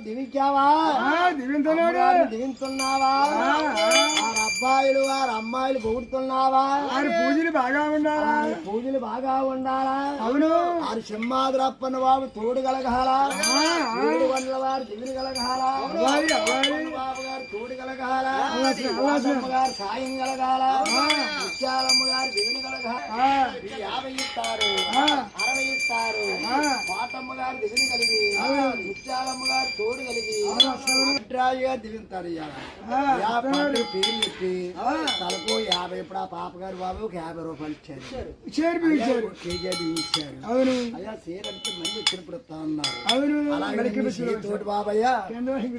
దివించావా? దివించున్నావా? వారి అబ్బాయిలు వారి అమ్మాయిలు పొగుడుతున్నావా? పూజలు బాగా ఉండాలా? పూజలు బాగా ఉండాలా? అవును. వారు సింహాద్రప్పన్న బాబు తోడు కలగాలా? ఏడు వందల వారు దివిని కలగాలా? బాబు గారు తోడు కలగాలా? గారు సాయం కలగాల? ముత్యాలమ్మ గారు దివిని కలగాల? 50 ఇస్తారు, 60 ఇస్తారు. పాటమ్మ గారు దివిని కలిగి ముత్యాలమ్మ గారు తోడు కలిగి రాజుగా దివింటారు. పేరు చెప్పి తలకు 50. ఇప్పుడు ఆ పాప గారు బాబు ఒక 50 రూపాయలు ఇచ్చారు. కేజీ ఇచ్చారు. అవును అయ్యా. సేర్ అంటే మళ్ళీ వచ్చినప్పుడు వస్తా ఉన్నారు. అలాగే తోటి బాబయ్య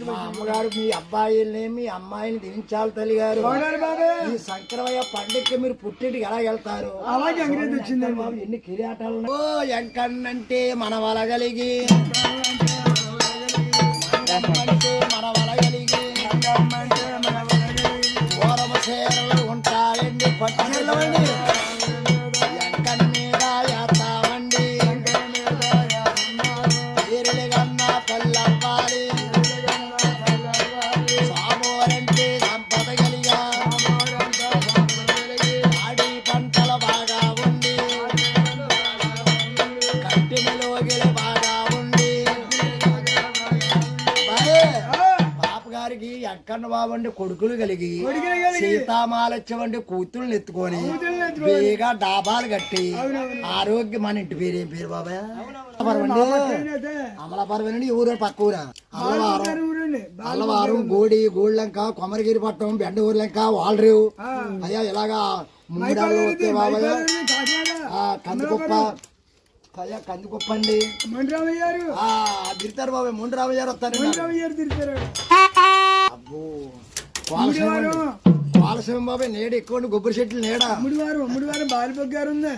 మా అమ్మగారు మీ అబ్బాయిల్ని మీ అమ్మాయిని దివించాలి తల్లి గారు. ఈ సంక్రమయ్య పండుగకి మీరు పుట్టింటికి ఎలా వెళ్తారు? అలాగే అంగ్రేజ్ వచ్చిందండి బాబు. ఎన్ని కిరీటాలు ఓ ఎంకన్నంటే మన వలగలిగి మన వలగలిగి ఓరమ చీరలు ఉంటాయండి, పట్టు చీరలండి. ఎంకన్ మీద వేస్తామండి, చీరలు కన్నా పెళ్ళవ్వాలి. సామోరంటే సంపద కలిగా ఆడి పంటలు బాగా ఉండి, కట్టినలో గిలి బాగా ఉండి. పాప గారికి ఎక్కన్న బాబండి కొడుకులు కలిగి సీతామాలచ్చవండి కూతుళ్ళని ఎత్తుకొని బేగా డాబాలు కట్టి ఆరోగ్యం. మన ఇంటి పేరు ఏం పేరు బాబాయ్? అమలాపురం. ఊరు పక్క ఊర అల్లవారం గోడి గోళ్ళంక కొమరగిరి పట్టణం బెండ ఊర్లంక వాలరేవు. అయ్యా ఇలాగా ముంగిడాలు వస్తే బాబాయ్ కందికొప్ప. అయ్యా కందికొప్ప అండి తిరుతారు బాబాయ్. ముండ్రామయ్య గారు వస్తారు. అబ్బో కోలసీమ బాబాయ్. నేడు ఎక్కువ కొబ్బరి చెట్లు నేడా. బాలిపొగ్గారు ఉంది.